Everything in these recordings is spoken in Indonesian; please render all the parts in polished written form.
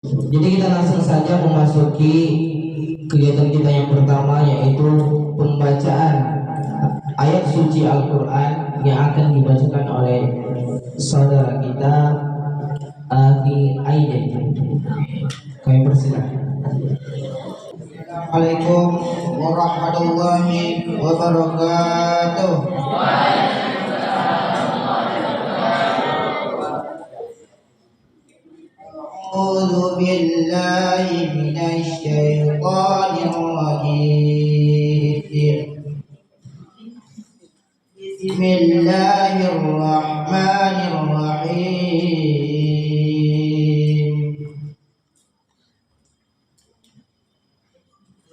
Jadi kita langsung saja memasuki kegiatan kita yang pertama, yaitu pembacaan ayat suci Al-Quran yang akan dibacakan oleh saudara kita Afi Aiden. Kami persilakan. Assalamualaikum warahmatullahi wabarakatuh. A'udzu billahi minasy syaithanir rajim. Bismillahirrahmanirrahim.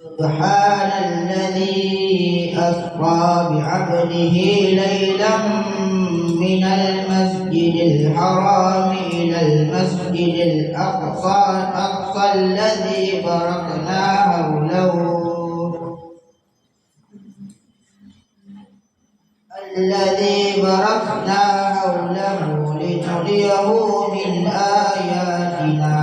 Subhanalladzi asra bi'abdihi laylan minal masjidil haram ilal masjidil aqsa alladzi barakna hawlahu linuriyahu min ayatina.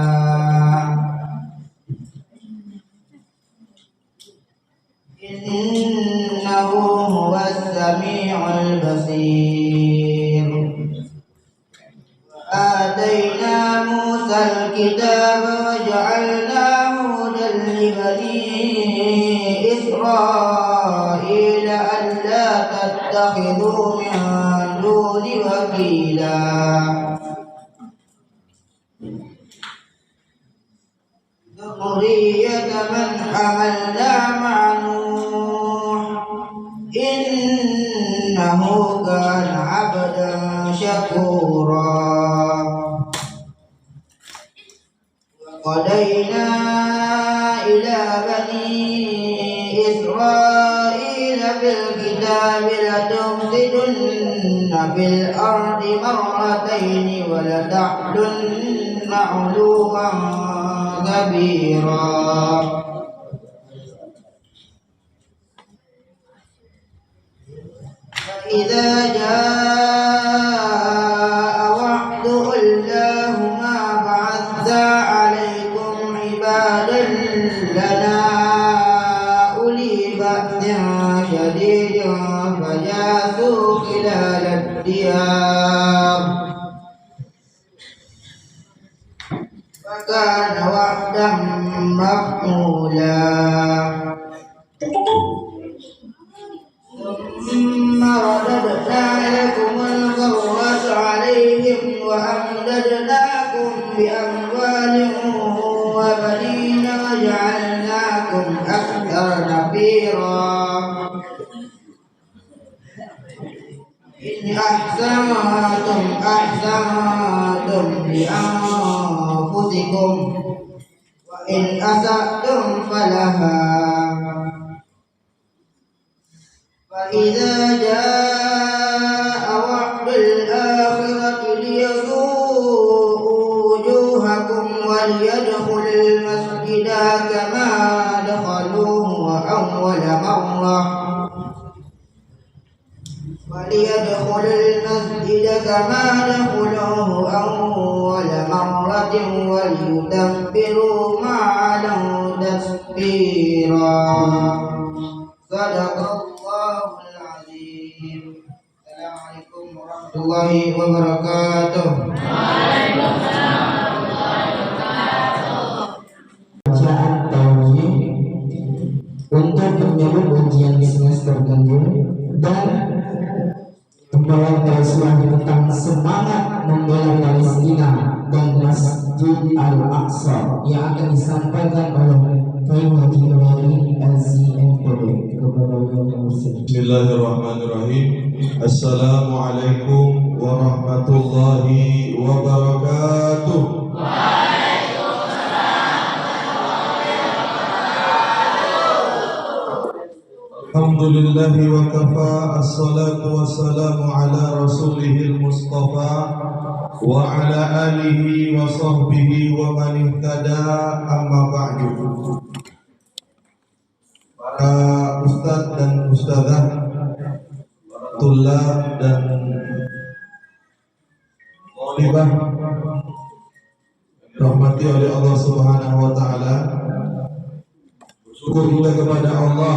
Innahu huwas sami'ul basir. Ataina Musal kitaba wa ja'alnahu hudan li bani Israila alla tattakhidhu min duni wakila. Dzurriyyata man hamalna ma'a innahu kana 'abdan syakura. Wa qadaina ila bani Israila bil kitabi latufsidunna bil ardi marrataini wa lata'lunna 'uluwan kabira. إذا جاء وعد أولاهما بعثنا عليكم عبادا لنا أولي بأس شديد فجاسوا خلال الديار وكان وعدا مفعولا. ثم رددنا لكم الكرة عليهم وأمددناكم بأموال وبنين وجعلناكم أكثر نفيرا. إن أحسنتم لأنفسكم وإن أسأتم فلها. فإذا جاء وعد الآخرة ليسوءوا وجوهكم وليدخلوا المسجد كما دخلوه أول مرة وليتبروا ما علوا تتبيرا. Sadaqallahul azim. Assalamualaikum warahmatullahi wabarakatuh. Bacaan tauhid untuk menyambut ujian semester kedua dan membawa tausiah tentang semangat membela Palestina dan Masjid Al-Aqsa yang akan disampaikan oleh Haji Nawari LCMPD kepada yang muslim. Bismillahirrahmanirrahim. Assalamualaikum warahmatullahi wabarakatuh. Alhamdulillahi wa kafa, assalatu wassalamu ala rasulihil mustafa wa ala alihi wa sahbihi wa man ihtada, amma ba'du. Para ustadz dan ustadzah, tulab dan Talibah rahmati oleh Allah Subhanahu wa taala. Syukur kita kepada Allah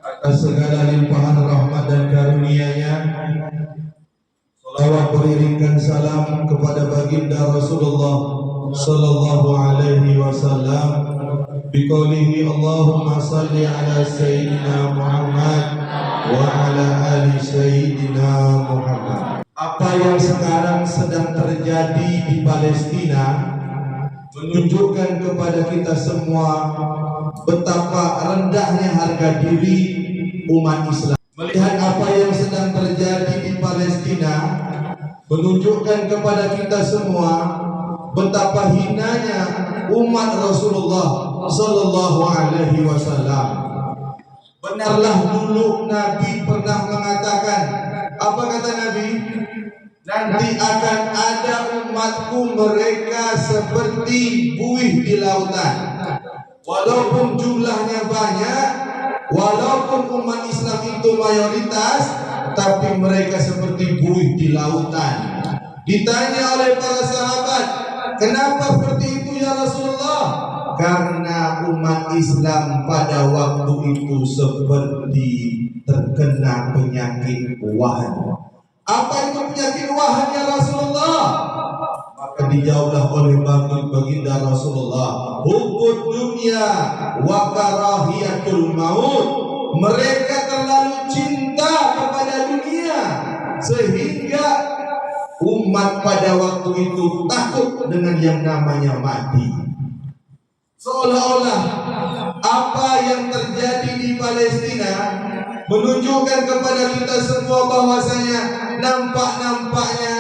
atas segala limpahan rahmat dan karunia-Nya. Salawat beriringkan salam kepada baginda Rasulullah sallallahu alaihi wasallam. Biqaulihi Allahumma salli ala sayyidina Muhammad wa ala ali sayyidina Muhammad. Apa yang sekarang sedang terjadi di Palestina menunjukkan kepada kita semua betapa rendahnya harga diri umat Islam. Melihat apa yang sedang terjadi di Palestina menunjukkan kepada kita semua betapa hinanya umat Rasulullah sallallahu alaihi wasallam. Benarlah dulu Nabi pernah mengatakan, apa kata Nabi? Nanti akan ada umatku mereka seperti buih di lautan. Walaupun jumlahnya banyak, walaupun umat Islam itu mayoritas, tapi mereka seperti buih di lautan. Ditanya oleh para sahabat, kenapa seperti itu ya Rasulullah? Karena umat Islam pada waktu itu seperti terkena penyakit wahan. Apa itu penyakit wahan ya Rasulullah? Maka dijawablah oleh baginda Rasulullah, hubbud dunya wa karahiyatul maut. Mereka terlalu cinta kepada dunia sehingga umat pada waktu itu takut dengan yang namanya mati. Seolah-olah apa yang terjadi di Palestina menunjukkan kepada kita semua bahwasanya nampak-nampaknya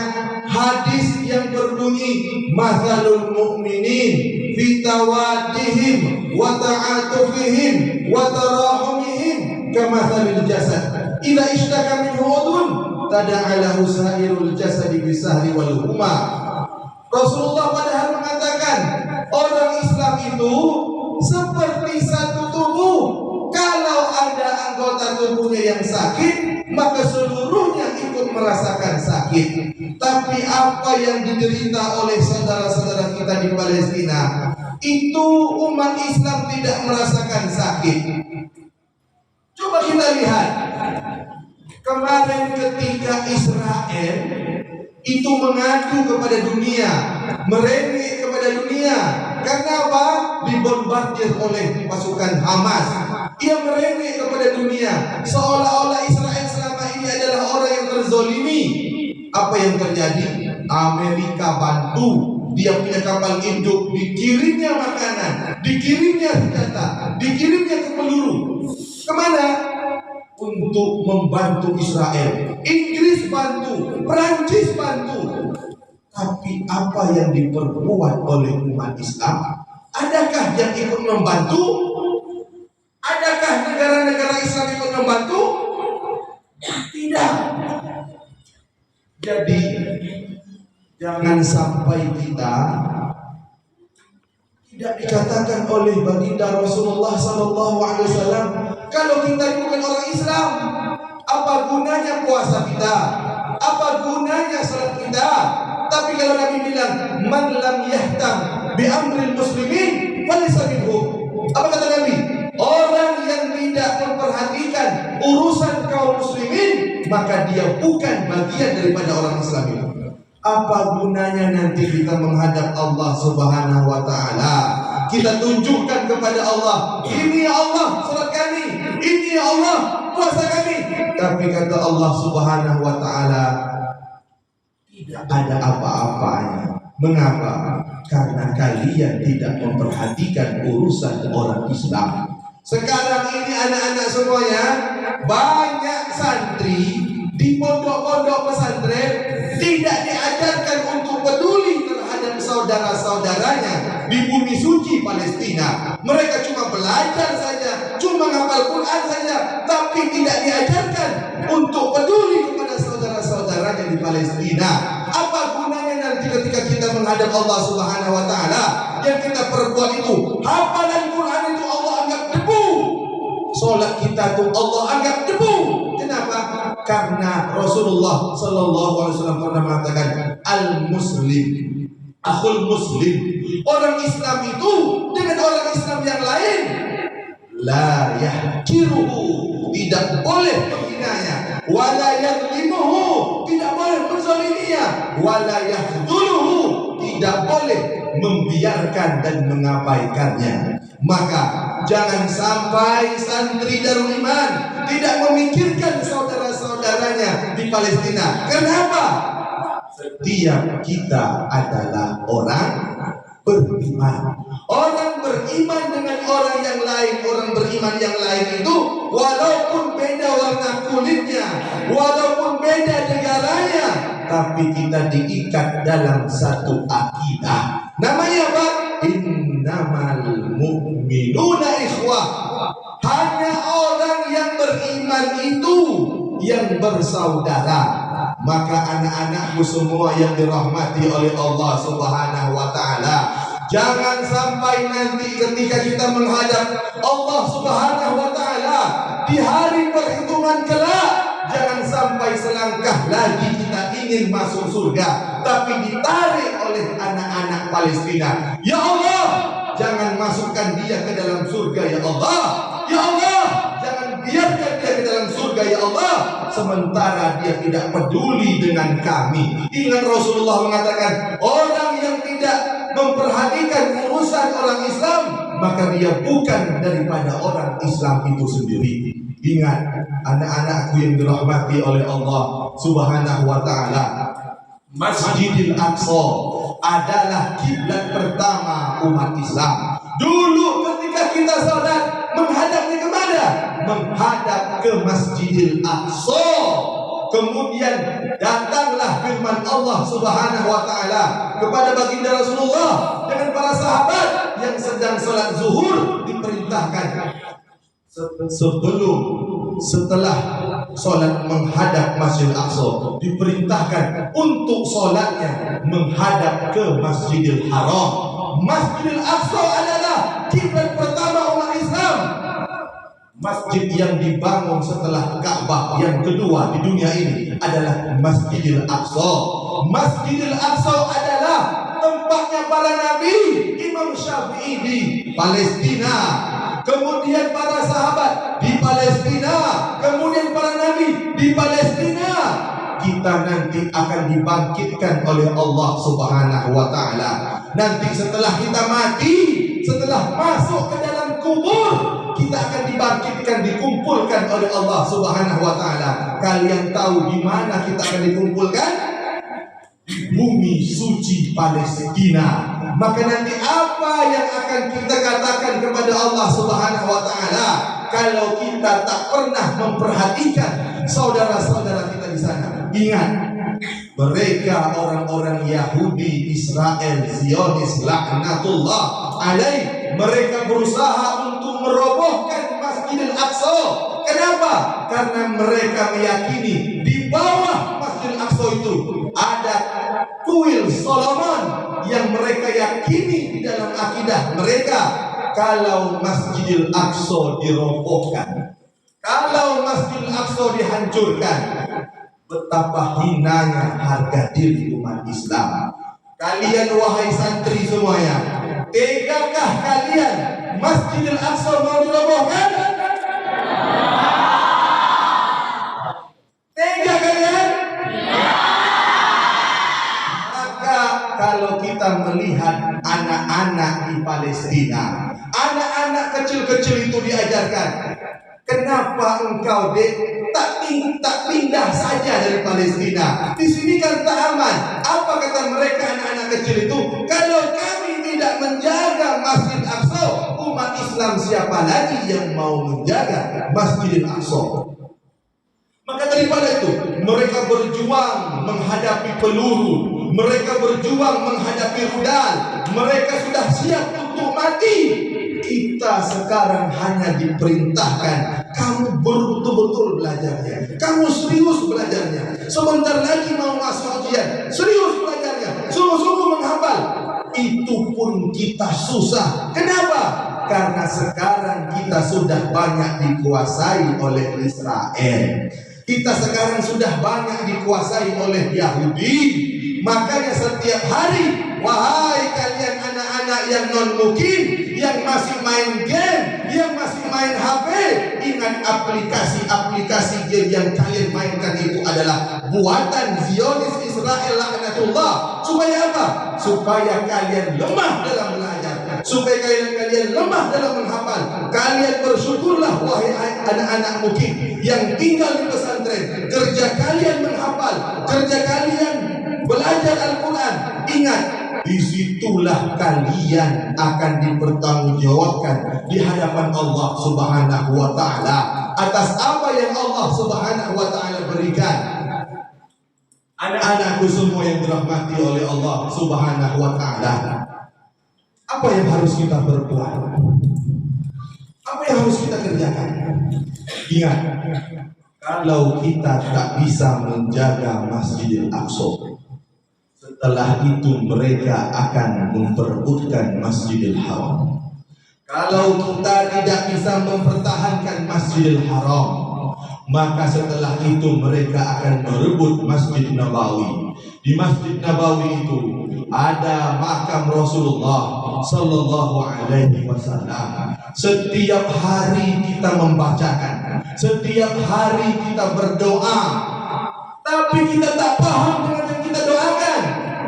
hadis yang berbunyi mathalul mu'minin fi tawaddihim wa ta'atufihim wa tarahumihim kamathalil jasad idza ishtaka minhu udhun tada'alahu sa'irul jasadi bisahri wal huma. Rasulullah padahal mengatakan orang Islam itu seperti satu tubuh. Kalau ada anggota tubuhnya yang sakit, maka seluruhnya ikut merasakan sakit. Tapi apa yang diderita oleh saudara-saudara kita di Palestina, itu umat Islam tidak merasakan sakit. Coba kita lihat kemarin ketika Israel itu mengadu kepada dunia, merengek kepada dunia. Karena apa? Dibombardir oleh pasukan Hamas. Ia merengek kepada dunia, seolah-olah Israel selama ini adalah orang yang terzolimi. Apa yang terjadi? Amerika bantu, dia punya kapal induk, dikirimnya makanan, dikirimnya senjata, dikirimnya ke peluru. Kemana? Untuk membantu Israel. Inggris bantu, Prancis bantu. Tapi apa yang diperbuat oleh umat Islam? Adakah yang ikut membantu? Adakah negara-negara Islam ikut membantu? Tidak. Jadi jangan sampai kita tidak dikatakan oleh baginda Rasulullah SAW, kalau kita bukan orang Islam, apa gunanya puasa kita? Apa gunanya salat kita? Tapi kalau Nabi bilang, man lam yahtam bi amril muslimin falaysa minhum. Apa kata Nabi? Orang yang tidak memperhatikan urusan kaum muslimin, maka dia bukan bagian daripada orang Islam itu. Apa gunanya nanti kita menghadap Allah Subhanahu wa taala? Kita tunjukkan kepada Allah, ini ya Allah salat kami, ini ya Allah puasa kami. Tapi kata Allah Subhanahu wa taala, tidak ada apa-apanya. Mengapa? Karena kalian tidak memperhatikan urusan orang Islam. Sekarang ini anak-anak semuanya, banyak santri di pondok-pondok pesantren tidak diajarkan untuk peduli terhadap saudara-saudaranya di bumi suci Palestina. Mereka cuma belajar saja, cuma ngapal Quran saja, tapi tidak diajarkan untuk peduli kepada saudara-saudaranya di Palestina. Apa gunanya nanti ketika kita menghadap Allah Subhanahu wa taala, yang kita perbuat itu hafalan Quran itu Allah anggap debu, salat kita tuh Allah anggap debu. Kenapa? Karena Rasulullah sallallahu alaihi wasallam pernah mengatakan al muslim akhul muslim. Orang Islam itu dengan orang Islam yang lain la yahkiruhu, tidak boleh menghinanya, wala yadlimuhu, tidak boleh menzaliminya, wala yahduluhu, tidak boleh membiarkan dan mengabaikannya. Maka jangan sampai santri Darul Iman tidak memikirkan saudara-saudaranya di Palestina. Kenapa? Setiap kita adalah orang beriman. Orang beriman dengan orang yang lain, orang beriman yang lain itu walaupun beda warna kulitnya, walaupun beda negaranya, tapi kita diikat dalam satu akidah. Namanya apa? Innamal mu'minuna ikhwah. Hanya orang yang beriman itu yang bersaudara. Maka anak-anakku semua yang dirahmati oleh Allah Subhanahu wa taala, jangan sampai nanti ketika kita menghadap Allah Subhanahu wa taala di hari perhitungan kelak, jangan sampai selangkah lagi kita ingin masuk surga tapi ditarik oleh anak-anak Palestina. Ya Allah, jangan masukkan dia ke dalam surga ya Allah. Ya Allah, jangan biarkan dia ke dalam surga ya Allah, sementara dia tidak peduli dengan kami. Ingat Rasulullah mengatakan, orang yang tidak memperhatikan urusan orang Islam, maka dia bukan daripada orang Islam itu sendiri. Ingat, anak-anakku yang dirahmati oleh Allah Subhanahu wa taala, Masjidil Aqsa adalah kiblat pertama umat Islam. Dulu ketika kita salat menghadapnya kemana? Menghadap ke Masjidil Aqsa. Kemudian datanglah firman Allah Subhanahu wa taala kepada baginda Rasulullah dengan para sahabat yang sedang salat zuhur, diperintahkan setelah solat menghadap Masjidil Aqsa, diperintahkan untuk solatnya menghadap ke Masjidil Haram. Masjidil Aqsa adalah kiblat pertama umat Islam. Masjid yang dibangun setelah Ka'bah yang kedua di dunia ini adalah Masjidil Aqsa. Masjidil Aqsa adalah tempatnya para nabi. Imam Syafi'i di Palestina, kemudian para sahabat di Palestina, kemudian para nabi di Palestina. Kita nanti akan dibangkitkan oleh Allah Subhanahu wa taala. Nanti setelah kita mati, setelah masuk ke dalam kubur, kita akan dibangkitkan, dikumpulkan oleh Allah Subhanahu wa taala. Kalian tahu di mana kita akan dikumpulkan? Bumi suci Palestina. Maka nanti apa yang akan kita katakan kepada Allah Subhanahu wa taala kalau kita tak pernah memperhatikan saudara-saudara kita di sana? Ingat, mereka orang-orang Yahudi, Israel, Zionis, laknatullah alaih, mereka berusaha untuk merobohkan Masjidil Aqsa. Kenapa? Karena mereka meyakini di bawah Masjidil Aqsa itu ada kuil Solomon yang mereka yakini di dalam akidah mereka. Kalau Masjidil Aqsa dirobohkan, kalau Masjidil Aqsa dihancurkan, betapa hinanya harga diri umat Islam. Kalian wahai santri semuanya, tegakah kalian Masjidil Aqsa mau dirobohkan? Tega kalian? Maka kalau kita melihat anak-anak di Palestina, anak-anak kecil-kecil itu diajarkan, kenapa engkau tak pindah saja dari Palestina? Di sini kan tak aman. Apa kata mereka anak-anak kecil itu? Kalau kami tidak menjaga Masjid Aqsa, umat Islam siapa lagi yang mau menjaga Masjidil Aqsa? Maka daripada itu mereka berjuang menghadapi peluru, mereka berjuang menghadapi rudal, mereka sudah siap untuk mati. Kita sekarang hanya diperintahkan, kamu betul-betul belajarnya, kamu serius belajarnya. Sebentar lagi mau masuk ujian, serius belajarnya, sungguh-sungguh menghafal. Itu pun kita susah. Kenapa? Karena sekarang kita sudah banyak dikuasai oleh Israel. Kita sekarang sudah banyak dikuasai oleh Yahudi. Makanya setiap hari wahai kalian anak-anak yang non mukim, yang masih main game, yang masih main HP, ingat aplikasi-aplikasi game yang kalian mainkan itu adalah buatan Zionis Israel laknatullah. Supaya apa? Supaya kalian lemah dalam belajar, supaya kalian lemah dalam menghafal. Kalian bersyukurlah wahai anak-anak mukim yang tinggal di pesantren, kerja kalian menghafal, kerja kalian belajar Al-Quran. Ingat, disitulah kalian akan dipertanggungjawabkan di hadapan Allah Subhanahu wa Ta'ala atas apa yang Allah Subhanahu wa Ta'ala berikan. Anak-anakku semua yang dirahmati oleh Allah Subhanahu wa Ta'ala, apa yang harus kita perbuat? Apa yang harus kita kerjakan? Ingat, kalau kita tak bisa menjaga Masjidil Aqsa, setelah itu mereka akan memperebutkan Masjidil Haram. Kalau kita tidak bisa mempertahankan Masjidil Haram, maka setelah itu mereka akan merebut Masjid Nabawi. Di Masjid Nabawi itu ada makam Rasulullah Sallallahu Alaihi Wasallam. Setiap hari kita membacakan, setiap hari kita berdoa, tapi kita tak paham dengan yang kita doakan.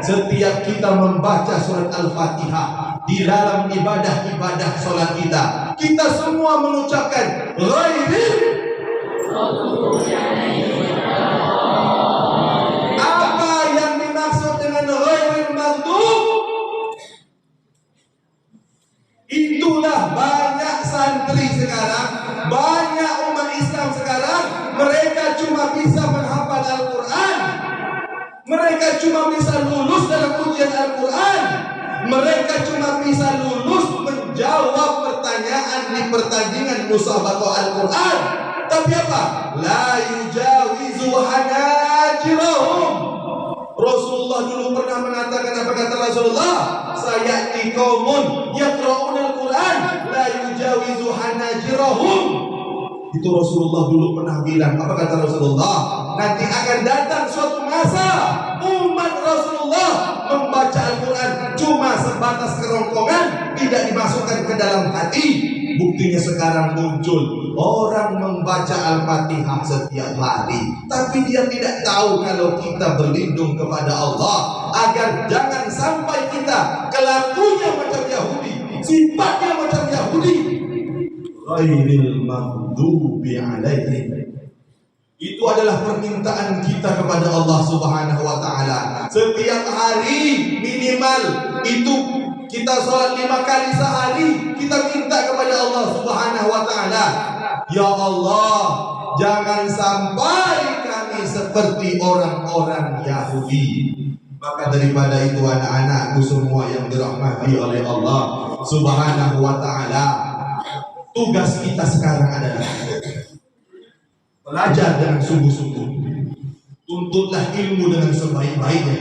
Setiap kita membaca surat Al-Fatihah di dalam ibadah-ibadah sholat kita, kita semua mengucapkan ghairil. Apa yang dimaksud dengan ghairil maghdub? Itulah banyak santri sekarang, banyak umat Islam sekarang, mereka cuma bisa menghafal Al-Quran, mereka cuma bisa lulus dalam ujian Al-Quran, mereka cuma bisa lulus menjawab pertanyaan di pertandingan musabaqah Al-Quran. Tapi apa? La yujawizu hanajirahum. Rasulullah dulu pernah mengatakan, apa kata Rasulullah? Sayati qaumun yaqra'una al-Quran la yujawizu hanajirahum. Itu Rasulullah dulu pernah bilang. Apa kata Rasulullah? Nanti akan datang suatu masa umat Rasulullah membaca Al-Quran cuma sebatas kerongkongan, tidak dimasukkan ke dalam hati. Buktinya sekarang muncul orang membaca Al-Fatihah setiap hari, tapi dia tidak tahu kalau kita berlindung kepada Allah agar jangan sampai kita kelakunya macam Yahudi, sifatnya macam Yahudi. Ghairil maghdubi alaihim. Itu adalah permintaan kita kepada Allah Subhanahu wa Ta'ala. Setiap hari minimal itu kita sholat 5 kali sehari, kita minta kepada Allah Subhanahu wa Ta'ala, ya Allah, jangan sampai kami seperti orang-orang Yahudi. Maka daripada itu anak-anakku semua yang dirahmati oleh Allah Subhanahu wa Ta'ala, tugas kita sekarang adalah belajar dengan sungguh-sungguh. Tuntutlah ilmu dengan sebaik-baiknya.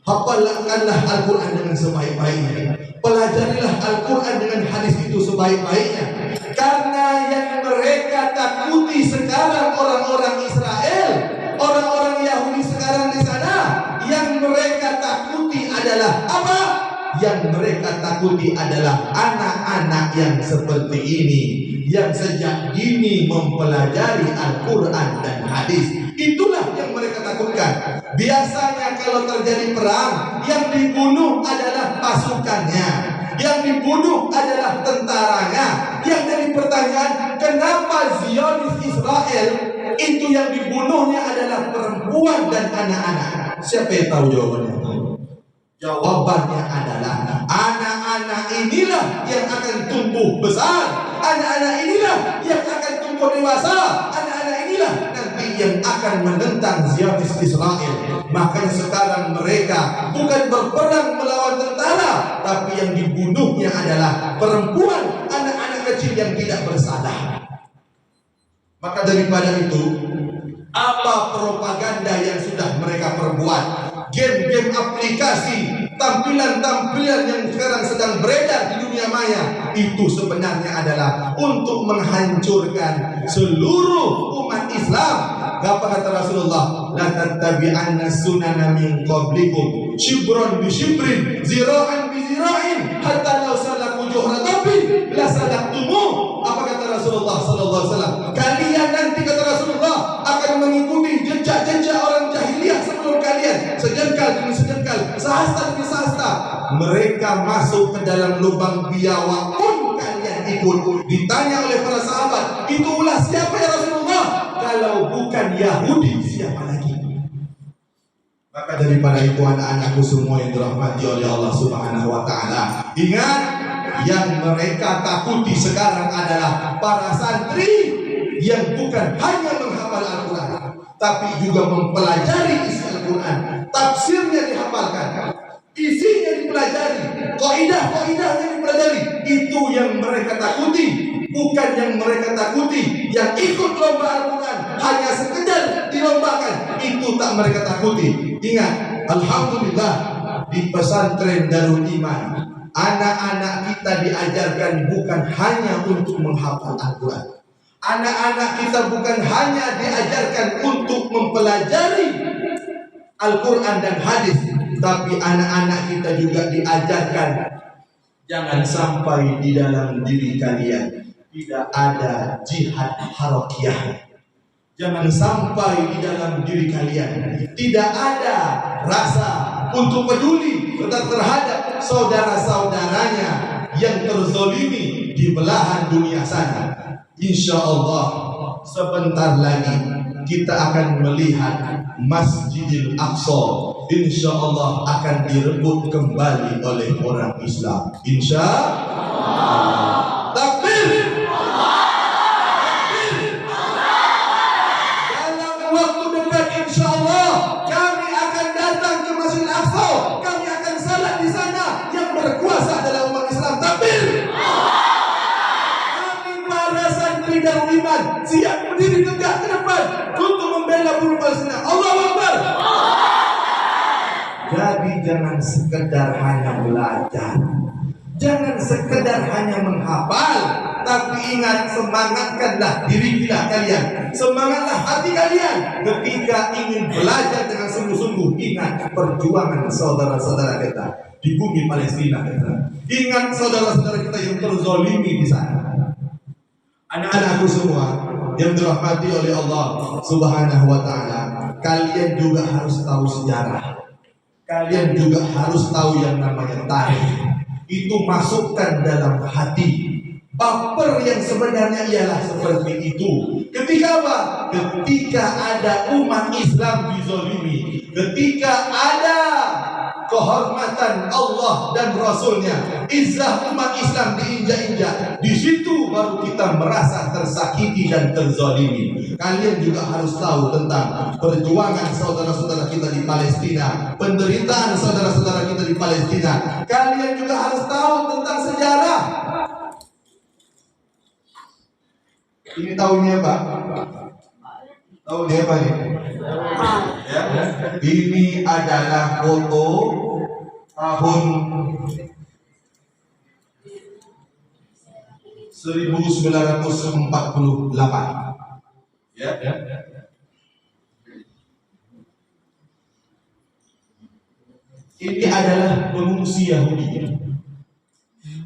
Hafalkanlah Al-Quran dengan sebaik-baiknya. Pelajarilah Al-Quran dengan hadis itu sebaik-baiknya. Karena yang mereka takuti sekarang orang-orang Israel, orang-orang Yahudi sekarang di sana, yang mereka takuti adalah apa? Yang mereka takuti adalah anak-anak yang seperti ini, yang sejak dini mempelajari Al-Quran dan hadis. Itulah yang mereka takutkan. Biasanya kalau terjadi perang, yang dibunuh adalah pasukannya, yang dibunuh adalah tentaranya. Yang jadi pertanyaan, kenapa Zionis Israel itu yang dibunuhnya adalah perempuan dan anak-anak? Siapa yang tahu jawabannya? Jawabannya adalah anak-anak inilah yang akan tumbuh besar, anak-anak inilah yang akan tumbuh dewasa, anak-anak inilah nanti yang akan menentang Zionis Israel. Makanya sekarang mereka bukan berperang melawan tentara, tapi yang dibunuhnya adalah perempuan, anak-anak kecil yang tidak bersalah. Maka daripada itu, apa propaganda yang sudah mereka perbuat? Game-game aplikasi, tampilan-tampilan yang sekarang sedang beredar di dunia maya, itu sebenarnya adalah untuk menghancurkan seluruh umat Islam Apa kata Rasulullah? La tattabi'anna sunana min qablikum shibran bi shibrin zira'an bi zira'in hatta law salaku juhra dabin la salaktumu. Apa kata Rasulullah sallallahu alaihi wasallam? Kalian nanti, kata Rasulullah, akan mengikuti jejak-jejak orang jahiliyah sebelum kalian, sejengkal demi sejengkal, sehasta demi sehasta. Mereka masuk ke dalam lubang biawak pun kalian ikut. Ditanya oleh para sahabat, itulah siapa ya Rasulullah? Kalau bukan Yahudi, siapa lagi? Maka daripada itu, anak-anakku semua yang dirahmati oleh Allah Subhanahu wa taala, ingat, yang mereka takuti sekarang adalah para santri yang bukan hanya menghafal Al-Quran, tapi juga mempelajari isi Al-Quran, tafsirnya dihafalkan, isinya dipelajari, kaidah-kaidahnya dipelajari. Itu yang mereka takuti, bukan yang mereka takuti yang ikut lomba Al-Quran hanya sekedar dilombakan. Itu tak mereka takuti. Ingat, alhamdulillah, di pesantren Darul Iman, anak-anak kita diajarkan bukan hanya untuk menghafal Al-Quran. Anak-anak kita bukan hanya diajarkan untuk mempelajari Al-Quran dan hadis, tapi anak-anak kita juga diajarkan jangan sampai di dalam diri kalian tidak ada jihad harakiyah. Jangan sampai di dalam diri kalian tidak ada rasa untuk peduli terhadap saudara-saudaranya yang terzolimi di belahan dunia sana. Insya Allah sebentar lagi kita akan melihat Masjidil Aqsa, insya Allah akan direbut kembali oleh orang Islam. Insya Allah. Takbir. Dalam waktu dekat insya Allah kami akan datang ke Masjidil Aqsa. Kami akan salat di sana. Yang berkuasa adalah umat Islam. Takbir. Darul Iman siap berdiri tegak ke depan untuk membela buruh Palestina. Allahu Akbar. Jadi jangan sekedar hanya belajar, jangan sekedar hanya menghafal, tapi ingat, semangatkanlah diri kita kalian, semangatlah hati kalian ketika ingin belajar dengan sungguh-sungguh. Ingat perjuangan saudara-saudara kita di bumi Palestina kita. Ingat saudara-saudara kita yang terzolimi di sana. Anak-anakku semua yang dirahmati oleh Allah Subhanahu wa taala, kalian juga harus tahu sejarah. Kalian juga harus tahu yang namanya tarikh. Itu masukkan dalam hati. Baper yang sebenarnya ialah seperti itu. Ketika apa? Ketika ada umat Islam dizolimi, ketika ada kehormatan Allah dan Rasulnya, izzah umat Islam diinjak-injak, di situ baru kita merasa tersakiti dan terzalimi. Kalian juga harus tahu tentang perjuangan saudara-saudara kita di Palestina, penderitaan saudara-saudara kita di Palestina. Kalian juga harus tahu tentang sejarah. Ini tahunnya Pak? Tahunnya apa nih? Ya. Ini adalah foto tahun 1948. Ya. Ini adalah pengungsi Yahudi.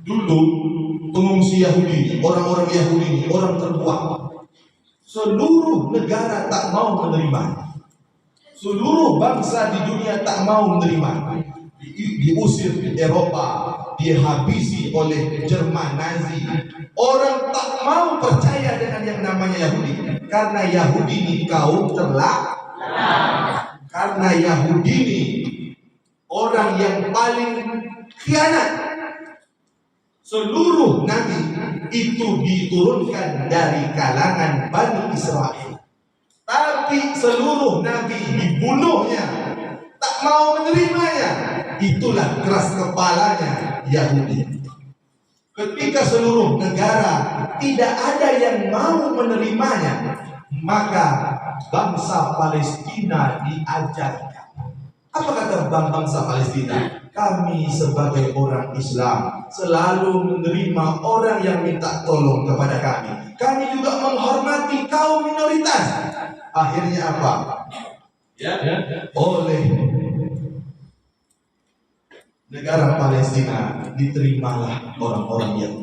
Dulu pengungsi Yahudi, orang-orang Yahudi ini orang terbuang. Seluruh negara tak mau menerima. Seluruh bangsa di dunia tak mau menerima. Diusir di Eropa, dihabisi oleh Jerman Nazi. Orang tak mau percaya dengan yang namanya Yahudi, karena Yahudi ini kaum terlarang. Karena Yahudi ini orang yang paling khianat. Seluruh nabi itu diturunkan dari kalangan Bani Israel, tapi seluruh nabi dibunuhnya, tak mau menerimanya. Itulah keras kepalanya Yahudi. Ketika seluruh negara tidak ada yang mau menerimanya, maka bangsa Palestina diajarkan Apa kata bangsa Palestina? Kami sebagai orang Islam selalu menerima orang yang minta tolong kepada kami. Kami juga menghormati kaum minoritas. Akhirnya apa? Oleh negara Palestina diterimalah orang-orang yang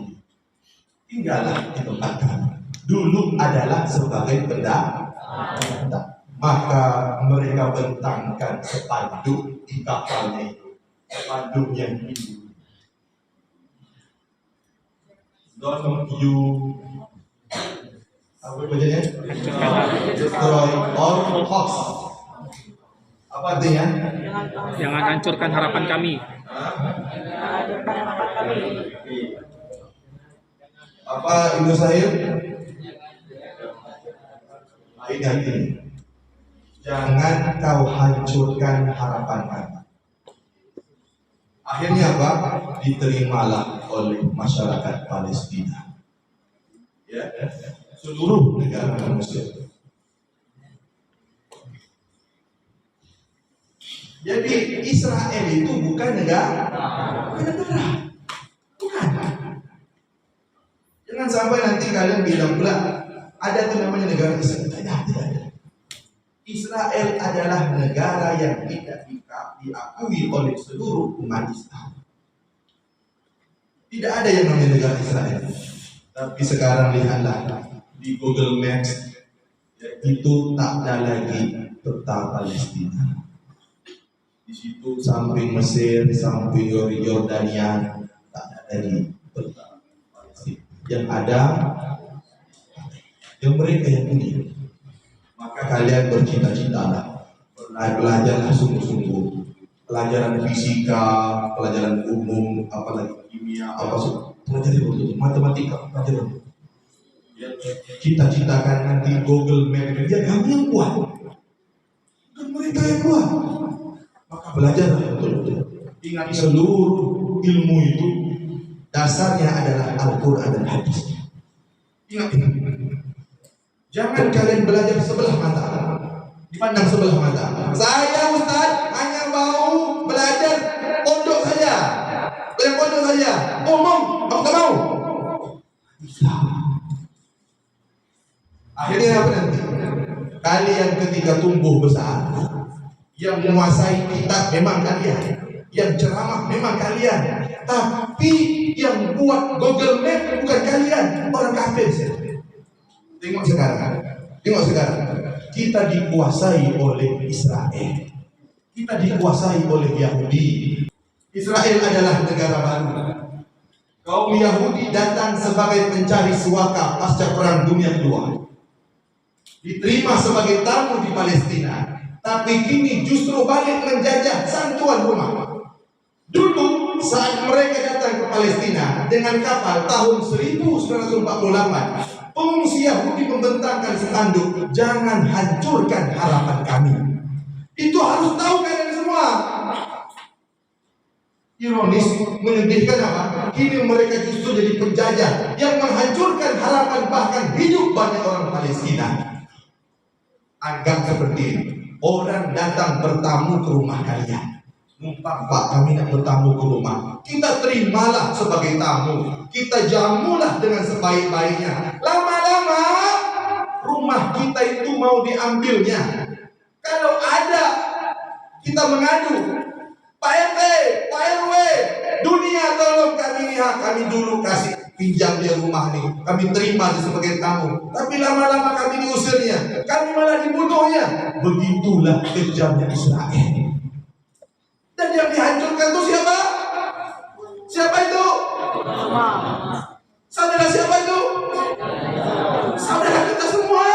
tinggallah di tempat kami. Dulu adalah sebagai pendatang. Maka mereka bentangkan spanduk di kapalnya itu. Spanduk yang ini. Don't you apa bacanya? Destroy all hopes. Apa artinya? Jangan hancurkan harapan kami. Apa Ibu Sahib? Ini artinya. Jangan kau hancurkan harapan kami. Akhirnya apa? Diterimalah oleh masyarakat Palestina. Ya, seluruh negara Muslim. Jadi Israel itu bukan negara. Bukan. Jangan sampai nanti kalian bilang pula ada tuh namanya negara Israel. Tidak. Israel adalah negara yang tidak diakui oleh seluruh umat Islam. Tidak ada yang namanya negara Israel. Tapi sekarang lihatlah di Google Maps, itu tak ada lagi peta Palestina. Di situ samping Mesir, samping Yordania, tak ada lagi peta Palestina. Yang ada, yang mereka yang punya. Maka kalian bercita-citalah, belajarlah sungguh-sungguh, pelajaran fisika, pelajaran umum, apalagi kimia, pelajari betul, matematika, pelajaran. Cita-citakan nanti Google Map dia kami yang buat, kan mereka yang buat. Maka belajarlah betul-betul. Ingat seluruh ilmu itu dasarnya adalah Al-Quran dan Hadis. Ingat. Jangan kalian belajar sebelah mata, dipandang sebelah mata. Saya Ustaz hanya mau belajar pondok saja, umum, aku tak mau. Bisa. Akhirnya apa nanti? Kalian ketika tumbuh besar, yang menguasai kitab memang kalian, yang ceramah memang kalian, tapi yang buat Google Map bukan kalian, orang kafir. Tengok sekarang, kita dikuasai oleh Israel, kita dikuasai oleh Yahudi. Israel adalah negara baru. Kaum Yahudi datang sebagai pencari suaka pasca perang dunia kedua, diterima sebagai tamu di Palestina, tapi kini justru balik menjajah sang tuan rumah. Dulu saat mereka datang ke Palestina dengan kapal tahun 1948, pengungsi Yahudi membentangkan spanduk, jangan hancurkan harapan kami. Itu harus tahu kalian semua. Ironis, menyedihkan apa? Kini mereka justru jadi penjajah yang menghancurkan harapan bahkan hidup banyak orang Palestina. Anggap seperti ini. Orang datang bertamu ke rumah kalian. Pak, kami nak bertamu ke rumah. Kita terimalah sebagai tamu. Kita jamulah dengan sebaik-baiknya. Lama-lama rumah kita itu mau diambilnya. Kalau ada kita mengadu, Pak RT, Pak RW, dunia tolong kami lihat, kami dulu kasih pinjam dia rumah nih, kami terima dia sebagai tamu. Tapi lama-lama kami diusirnya, kami malah dibunuhnya. Begitulah kejamnya Israel. Dan yang dihancurkan itu siapa? Siapa itu? Saudara siapa itu? Saudara kita semua.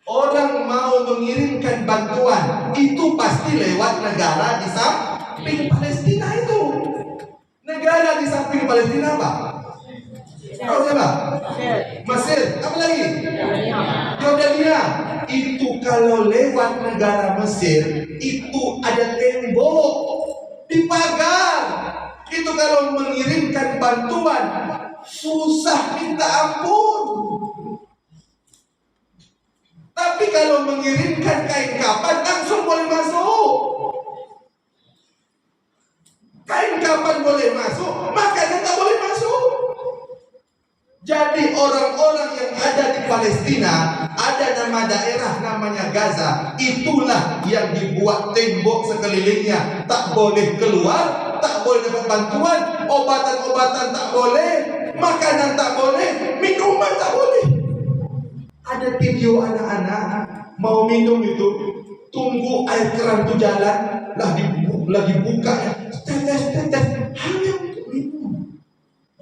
Orang mau mengirimkan bantuan itu pasti lewat negara di samping Palestina itu. Negara di samping Palestina apa? Tahu siapa? Mesir. Apa lagi? Yordania. Itu kalau lewat negara Mesir itu ada tembok dipagar. Itu kalau mengirimkan bantuan susah minta ampun. Tapi kalau mengirimkan kain kapan langsung boleh masuk. Kain kapan boleh masuk, makanan tak boleh masuk. Jadi orang-orang yang ada di Palestina, ada nama daerah namanya Gaza, itulah yang dibuat tembok sekelilingnya. Tak boleh keluar, tak boleh dapat bantuan, obatan-obatan tak boleh, makanan tak boleh, minuman tak boleh. Ada video anak-anak mau minum itu, tunggu air keran itu jalan, lagi buka, tetes, hanya untuk minum.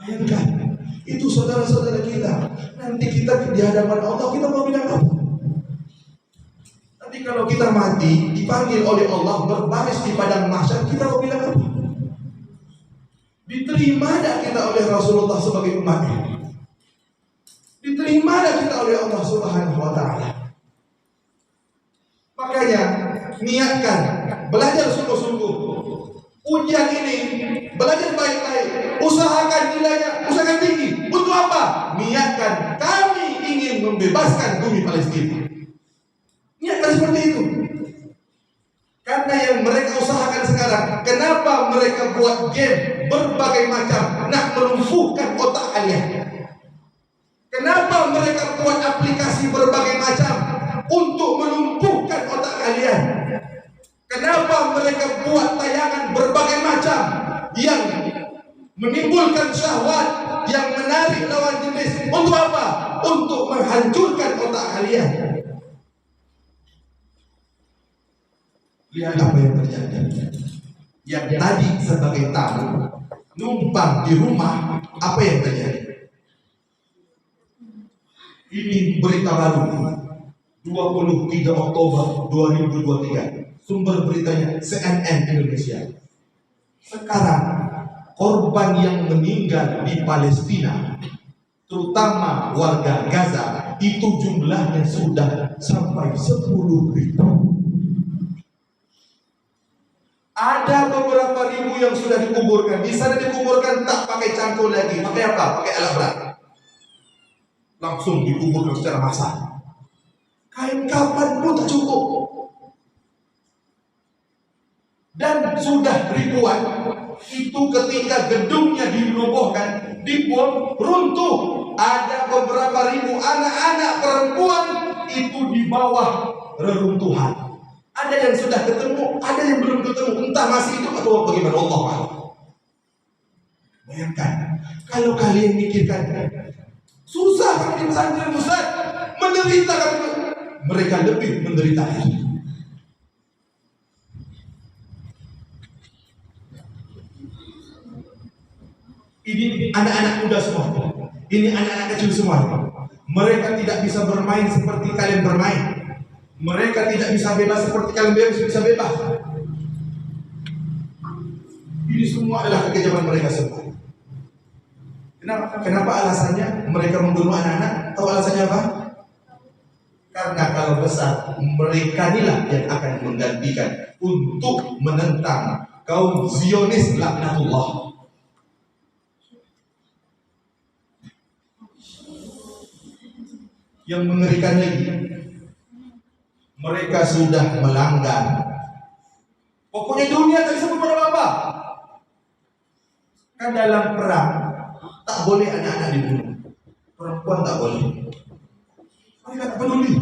Bayangkan. Itu saudara-saudara kita. Nanti kita di hadapan Allah, kita mau bilang apa? Nanti kalau kita mati, dipanggil oleh Allah berbaris di padang mahsyar, kita mau bilang apa? Diterima dah kita oleh Rasulullah sebagai umatnya? Diterima dah kita oleh Allah Subhanahu wa Ta'ala? Makanya niatkan, belajar sungguh-sungguh. Ujian ini belajar baik-baik, usahakan nilainya, usahakan tinggi. Untuk apa? Niatkan kami ingin membebaskan bumi Palestina. Niatkan seperti itu. Karena yang mereka usahakan sekarang, kenapa mereka buat game berbagai macam nak melumpuhkan otak kalian? Kenapa mereka buat aplikasi berbagai macam untuk melumpuhkan otak kalian? Kenapa mereka buat tayangan berbagai macam yang menimbulkan syahwat, yang menarik lawan jenis? Untuk apa? Untuk menghancurkan otak kalian. Lihat apa yang terjadi. Yang tadi sebagai tamu numpang di rumah, apa yang terjadi? Ini berita baru 23 Oktober 2023. Sumber beritanya CNN Indonesia. Sekarang korban yang meninggal di Palestina, terutama warga Gaza, itu jumlahnya sudah sampai 10.000. Ada beberapa ribu yang sudah dikuburkan. Di sana dikuburkan tak pakai cangkul lagi. Pakai apa? Pakai alat berat. Langsung dikuburkan secara massal. Kain kapan pun tak cukup. Dan sudah ribuan itu ketika gedungnya dirobohkan, dibom, runtuh. Ada beberapa ribu anak-anak perempuan itu di bawah reruntuhan. Ada yang sudah ketemu, ada yang belum ketemu. Entah masih hidup atau bagaimana, Allah a'lam. Bayangkan, kalau kalian mikirkan, susah kami di pesantren Ustaz, menderita kami. Mereka lebih menderita lagi. Ini anak-anak muda semua. Ini anak-anak kecil semua. Mereka tidak bisa bermain seperti kalian bermain. Mereka tidak bisa bebas seperti kalian bisa bebas. Ini semua adalah kekejaman mereka semua. Kenapa alasannya mereka membunuh anak-anak? Tahu alasannya apa? Karena kalau besar, mereka inilah yang akan menggantikan untuk menentang kaum Zionis laknatullah. Yang mengerikan lagi, mereka sudah melanggar. Pokoknya dunia tak bisa berbuat apa-apa. Kan dalam perang tak boleh anak-anak dibunuh, perempuan tak boleh. Mereka tak peduli.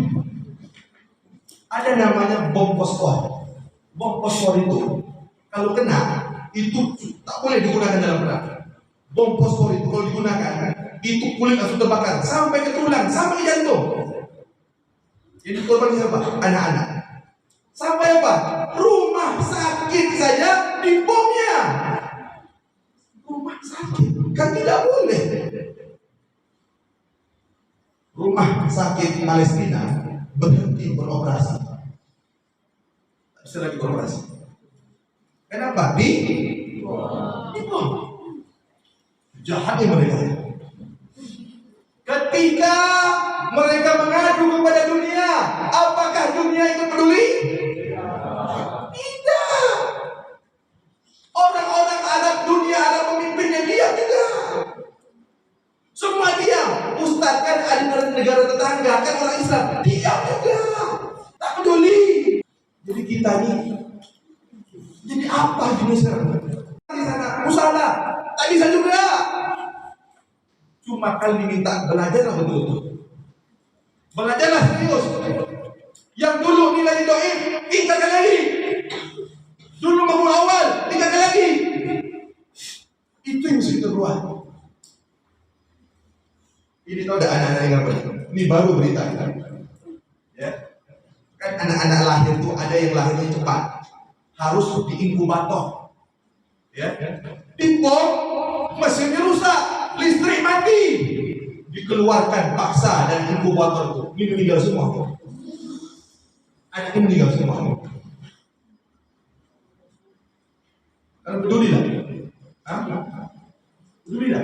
Ada namanya bom fosfor. Bom fosfor itu kalau kena itu tak boleh digunakan dalam perang. Bom fosfor itu kalau digunakan, itu kulit langsung terbakar sampai ke tulang, sampai ke jantung. Jadi korban siapa? Anak-anak. Sampai apa? Rumah sakit saja dibomnya. Rumah sakit kan tidak boleh. Rumah sakit Palestina berhenti beroperasi. Tak bisa lagi beroperasi. Kenapa? Dibom. Jahatnya mereka. Ketika mereka mengadu kepada dunia, apakah dunia itu peduli? Tidak. Orang-orang Arab, dunia Arab pemimpinnya diam juga. Semua diam. Ustaz kan ada negara tetangga, kan orang Islam, diam juga. Tak peduli. Jadi kita ini, jadi apa jenis sekarang? Di sana pertama kali diminta belajarlah betul-betul. Belajarlah serius. Yang dulu nilai doib, tingkatkan lagi. Dulu bangun awal, tingkatkan lagi. Itu yang mesti keluar. Ini tahu ada anak-anak yang apa? Ini baru berita. Ya. Kan anak-anak lahir itu ada yang lahirnya cepat. Harus diinkubator. Ya. Dipom, mesinnya rusak, listrik mati. Dikeluarkan paksa dari inkubator itu. Ini meninggal semua. Anak ini meninggal semua. Kalau peduli lah. Peduli lah.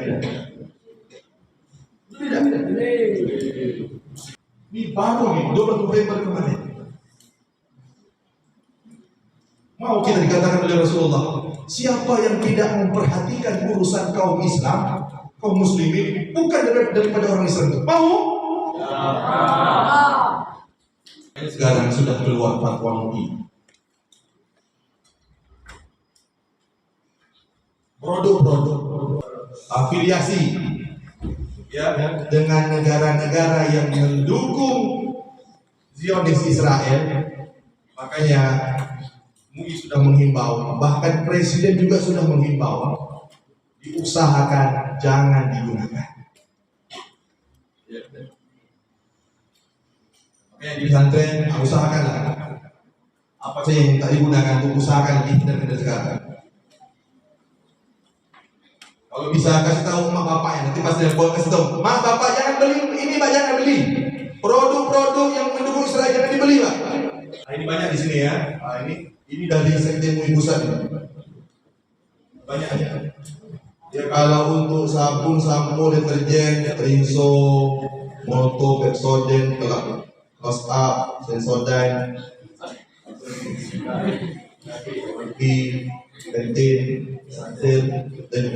Ini baru nih, 12 November kemarin. Mau kita dikatakan oleh Rasulullah, siapa yang tidak memperhatikan urusan kaum Islam, kaum muslimin, bukan daripada orang Islam itu. Mau? Sekarang sudah keluar fatwa MUI. Produk-produk afiliasi ya dengan negara-negara yang mendukung Zionis Israel. Makanya MUI sudah menghimbau, bahkan Presiden juga sudah menghimbau, diusahakan jangan digunakan. Makanya di pesantren usahakanlah apa saja yang tak digunakan, usahakan dihindar sekarang. Kalau bisa kasih tahu mak bapaknya, nanti pas dia buat kasih tahu, mak bapak jangan beli ini, pak jangan beli produk-produk yang mendukung Israel, jangan dibeli pak. Nah, ini banyak di sini ya. Nah, ini dari Sekjen MUI pusat ini. Banyak aja. Ya kalau untuk sabun, sampo, deterjen, Rinso, Molto, Pepsodent, Close Up, Sensodyne, Pentin, Santel,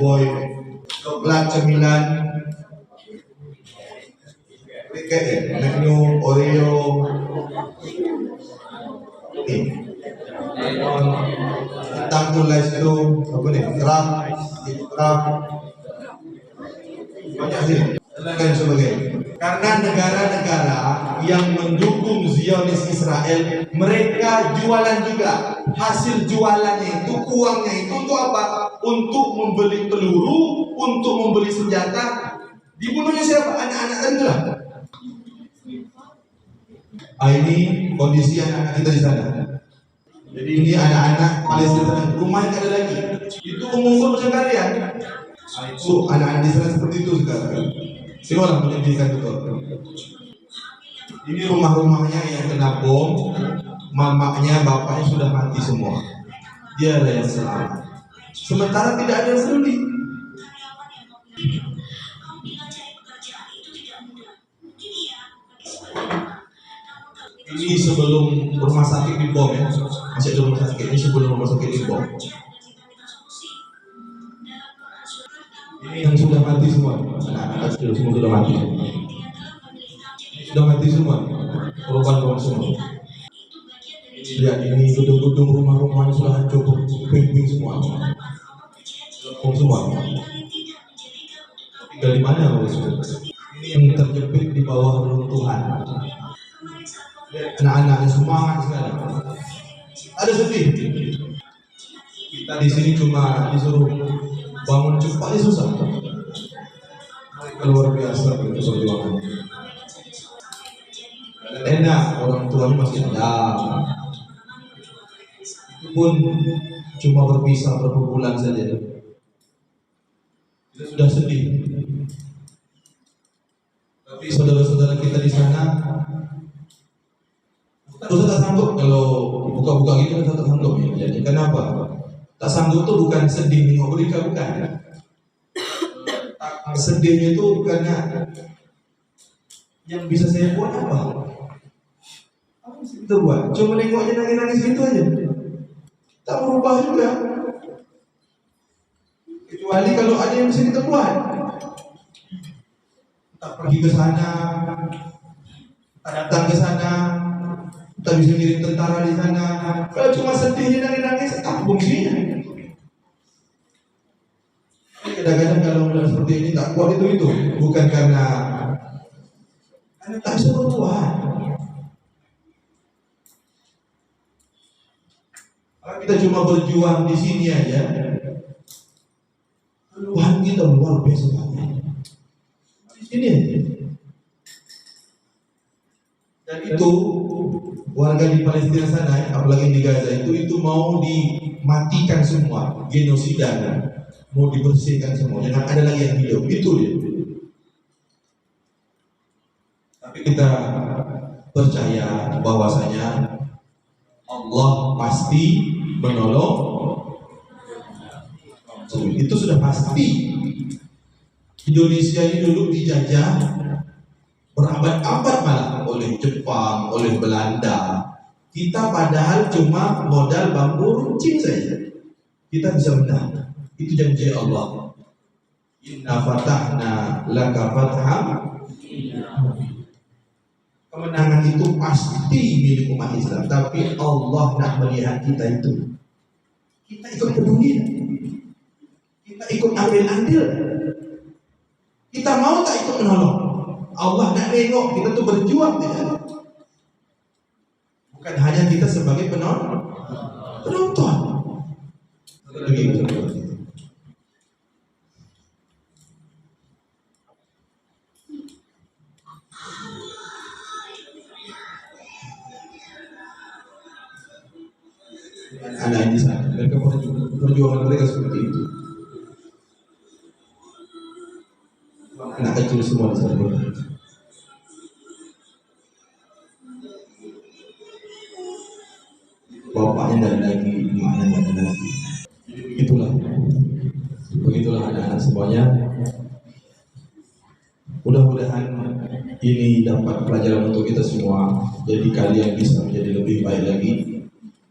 Boy, coklat, cemilan, kriket ya, Magnum, Oreo, ini, Tangkulais itu, apa nih, Krab, banyak sih, dan sebagainya. Karena negara-negara yang mendukung Zionis Israel, mereka jualan juga. Hasil jualannya itu, uangnya itu untuk apa? Untuk membeli peluru, untuk membeli senjata. Dibunuhnya siapa? Anak-anak itu lah. Ini kondisi anak-anak kita di sana. Jadi ini anak-anak Palestina, rumahnya ada lagi. Itu umur macam kalian. Itu anak-anak di sana seperti itu sekarang. Silakan menyedihkan betul. Ini rumah-rumahnya yang kena bom, mamanya, bapaknya sudah mati semua. Dia yang selamat. Sementara tidak ada yang peduli. Ini sebelum rumah sakit dibom ya, masih ada rumah sakit. Ini sebelum rumah sakit dibom. Ini yang sudah mati semua, anak-anak kecil semua sudah mati. Sudah mati semua, korban semua. Lihat ini gedung-gedung rumah-rumahnya sudah hancur, puing-puing semua. Semua. Tinggal di mana Bos? Ini yang terjepit di bawah runtuhan. Anak-anaknya semangat sekali. Ada sedih. Kita di sini cuma disuruh bangun cepatnya susah. Mereka luar biasa begitu perjuangan. Enak, orang tuanya masih ada. Itu pun cuma berpisah beberapa bulan saja. Kita sudah sedih. Tapi saudara-saudara kita di sana, kita tak sanggup kalau buka-buka gitu, kita tak sanggup ya. Jadi kenapa? Tak sanggup itu bukan sedih nengok berita, bukan. Sedihnya itu karena yang bisa saya buat apa? Apa bisa kita buat? Cuma nengoknya nangis-nangis gitu aja. Tak berubah juga. Kecuali kalau ada yang bisa kita buat. Tak pergi ke sana, tak datang ke sana, tak bisa kirim tentara di sana. Kalau cuma sedihnya nangis-nangis, apa fungsinya? Kadang-kadang kalau seperti ini tak kuat itu bukan karena tak bisa berbuat. Kalau kita cuma berjuang di sini aja, keluhan kita luar biasa banget. Di sini aja. Dan itu warga di Palestina sana, apalagi di Gaza itu mau dimatikan semua, genosida, mau dibersihkan semua, jangan ada lagi yang hidup, itu dia. Tapi kita percaya bahwasanya Allah pasti menolong. Itu sudah pasti. Indonesia ini dulu dijajah berabad-abad malah oleh Jepang, oleh Belanda. Kita padahal cuma modal bambu runcing saja, kita bisa menang. Itu janji Allah. Inna fatahna laka fatham. Kemenangan itu pasti milik umat Islam, tapi Allah nak melihat kita itu. Kita ikut peduli, kita ikut ambil andil, kita mau tak ikut menolong. Allah nak tengok kita tuh berjuang tidak? Bukan hanya kita sebagai penonton. Begitu. Anak di sana, mereka perjuangan mereka seperti itu. Anak kecil semua di sana. Bapaknya dan lagi, emaknya dan lagi. Begitulah anak-anak semuanya. Mudah-mudahan ini dapat pelajaran untuk kita semua. Jadi kalian bisa menjadi lebih baik lagi,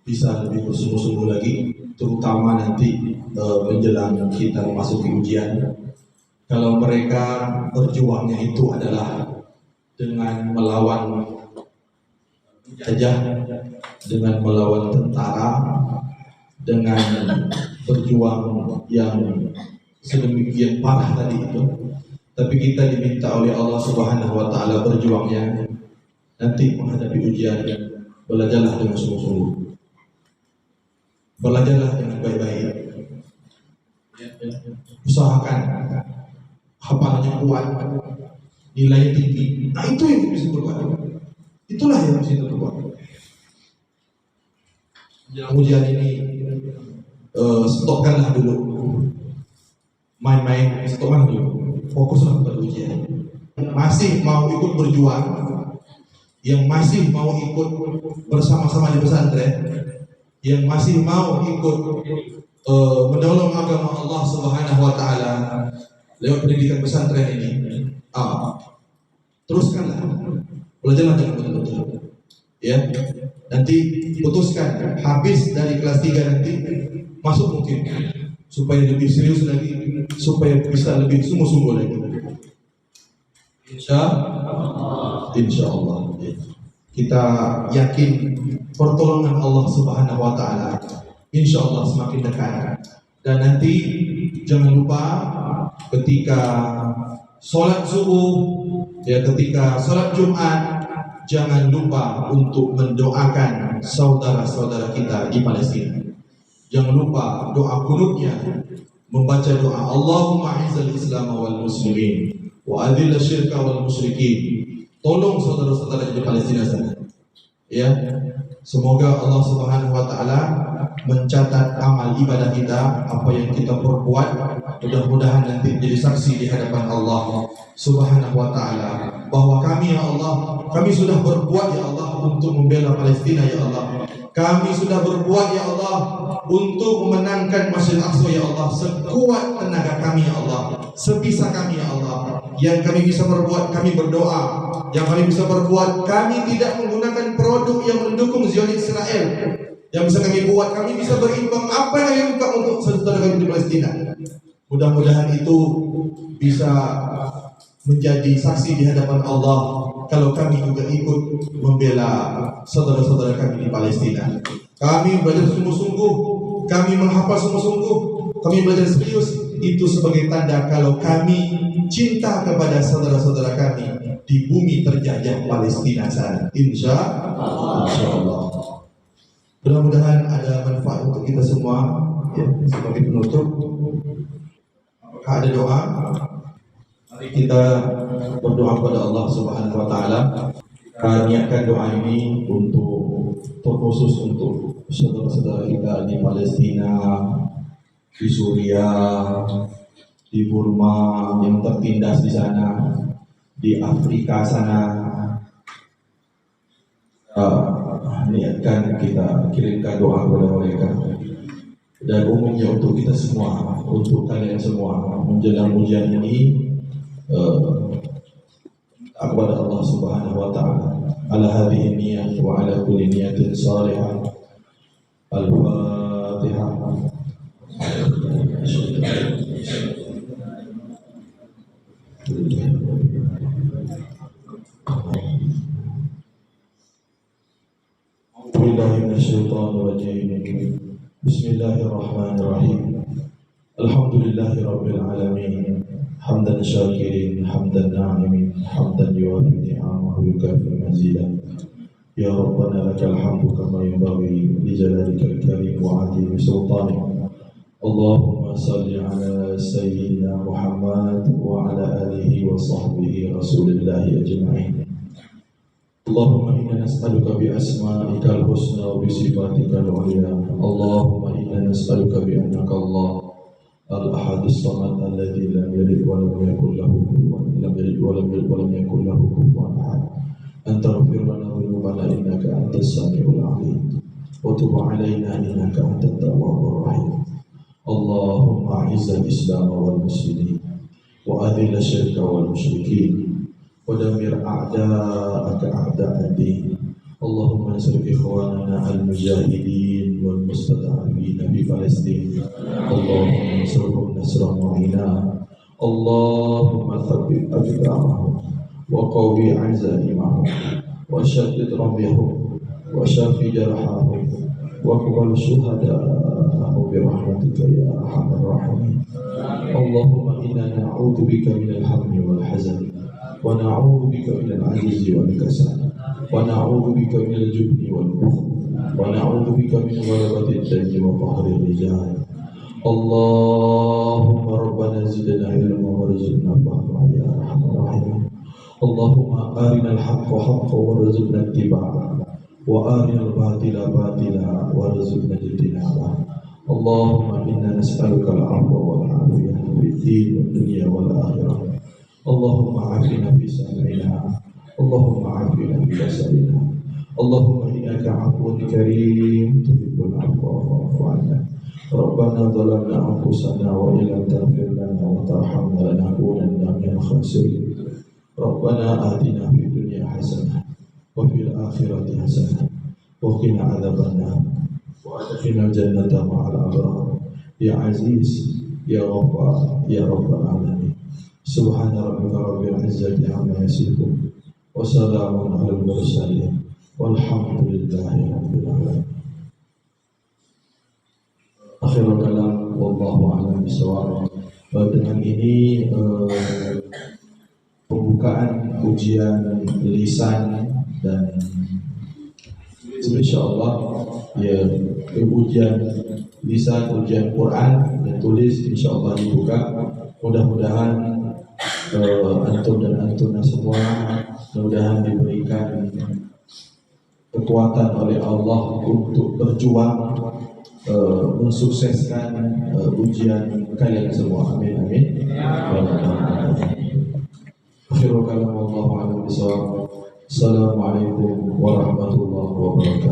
bisa lebih bersungguh-sungguh lagi, terutama nanti menjelang kita memasuki ujian. Kalau mereka berjuangnya itu adalah dengan melawan penjajah, dengan melawan tentara, dengan berjuang yang sedemikian parah tadi itu, tapi kita diminta oleh Allah Subhanahu wa Ta'ala berjuangnya nanti menghadapi ujian. Belajarlah dengan sungguh-sungguh, belajarlah dengan baik-baik, usahakan hafalannya kuat, nilai tinggi. Nah itu yang bisa berbuat, itulah yang bisa berbuat. Ujian ini stopkanlah dulu main-main, stopkan dulu, fokuslah pada ujian. Masih mau ikut berjuang, yang masih mau ikut bersama-sama di pesantren, yang masih mau ikut menolong agama Allah Subhanahu wa Ta'ala lewat pendidikan pesantren ini, teruskanlah, belajarlah dengan betul-betul. Ya, nanti putuskan habis dari kelas 3 nanti masuk mungkin supaya lebih serius lagi, supaya bisa lebih sungguh-sungguh lagi. Insya Allah. Kita yakin pertolongan Allah Subhanahu wa Ta'ala insya Allah semakin dekat. Dan nanti jangan lupa ketika sholat subuh, ya, ketika sholat Jumat, jangan lupa untuk mendoakan saudara-saudara kita di Palestina. Jangan lupa doa kunutnya, membaca doa Allahumma izzal Islam wal muslimin wa adhil syirka wal musyrikin. Tolong saudara-saudara di Palestina sana. Ya, semoga Allah Subhanahu wa Ta'ala mencatat amal ibadah kita, apa yang kita perbuat. Mudah-mudahan nanti menjadi saksi di hadapan Allah Subhanahu wa Ta'ala bahwa kami, ya Allah, kami sudah berbuat, ya Allah, untuk membela Palestina, ya Allah. Kami sudah berbuat, ya Allah, untuk memenangkan Masjid Aqsa, ya Allah, sekuat tenaga kami, ya Allah, sebisa kami, ya Allah. Yang kami bisa berbuat, kami berdoa. Yang kami bisa berbuat, kami tidak menggunakan produk yang mendukung Zionis Israel. Yang bisa kami buat, kami bisa berimbang apa yang kami buka untuk saudara kami di Palestina. Mudah-mudahan itu bisa menjadi saksi di hadapan Allah kalau kami juga ikut membela saudara-saudara kami di Palestina. Kami belajar sungguh-sungguh, kami menghafal sungguh-sungguh, kami belajar serius itu sebagai tanda kalau kami cinta kepada saudara-saudara kami di bumi terjajah Palestina sana. Insya Allah. Mudah-mudahan ada manfaat untuk kita semua. Ya, sebagai penutup, apakah ada doa? Mari kita berdoa kepada Allah Subhanahu Wa Taala. Kita niatkan doa ini untuk terkhusus untuk saudara-saudara kita di Palestina, di Suriah, di Burma yang tertindas di sana, di Afrika sana. Niatkan kita kirimkan doa kepada mereka, dan umumnya untuk kita semua, untuk kalian semua menjelang ujian ini, kepada Allah Subhanahu Wa Taala. Ala hadhihi niyyah wa ala kulli niyatin salihah. Al-Fatihah. Bismillahirrahmanirrahim. Alhamdulillahi Rabbil Alamin. Hamdan syakirin, hamdan na'imin, hamdan yuwafi ni'amahu yukafi mazidah. Ya Rabbana lakal hamdu kama yanbaghi li jalalika al-karim wa 'azimi sultanik. Allahumma salli ala sayyidina Muhammad wa ala alihi wa sahbihi rasulillahi ajma'in. Allahumma inna nas'aluka bi asma'ikal husna wa bi sifatikal 'ulya. Allahumma inna nas'aluka bi annaka Allah al-ahad as-samad alladhi lam yalid wa lam yakul lahu kufuwan ahad. Anta ighfir lana dhunubana innaka antas samiul 'alim wa tub 'alaina innaka antat tawwabur rahim. Allahumma a'izzal islam wal muslimin wa adhil asyirka wal musyrikin wa damir a'da'aka a'da'ad-din. Allahumma ansur ikhwanana al-mujahidin wal mustada'afin fi Palestin. Allahumma ansurhum nasran mu'ina. Allahumma thabbit aqdamahum wa qawwi 'azaimahum wa shaddid ramyahum wa shafi jarahahum wa qbal syuhada'ahum bi rahmatika ya arhamar rahimin. Allahumma inna na'udzu bika minal hammi wal hazan wa na'udzu bika minal 'ajzi wal kasal wa na'udzu bika minal jubni wal bukhl wa na'udzu bika min ghalabati ad-dayni wa qahri ar-rijal. Allahumma rabbana zidna ilma warzuqna fahma ya arhamar rahimin. Allahumma arinal haqqa haqqan warzuqna ittiba'ah wa arinal batila batila warzuqna ijtinabah. Allahumma inna nas'aluka al-'afwa wal 'afiyah fid din wad dunya wal akhirah. Allahumma 'afina fi sam'ina, Allahumma 'afina fi basarina. Allahumma innaka 'afuwun karim tuhibbul 'afwa fa'fu 'anna. Rabbana zalamna anfusana wa illam taghfir lana wa tarhamna lanakunanna minal khasirin. Rabbana atina fid dunya hasanah wa fil akhirati hasanah wa qina adzabannar wa adkhilna jannata ma'al abrar. Ya Aziz, Ya Ghaffar, Ya Rabbal Alamin. Subhana rabbika rabbil izzati amma yasifun wa salamun 'alal mursalin walhamdulillahi rabbil alamin. Akhirul kalam wallahu a'lam bishawab. Dengan ini pembukaan ujian lisan dan insyaallah ya ujian lisan, ujian Quran dan tulis insyaallah dibuka. Mudah-mudahan antum dan antuna semua mudah-mudahan diberikan kekuatan oleh Allah untuk berjuang mensukseskan ujian kalian semua. Amin amin. Akhirul kalam wallahu a'lam bishawab. Assalamualaikum warahmatullahi wabarakatuh.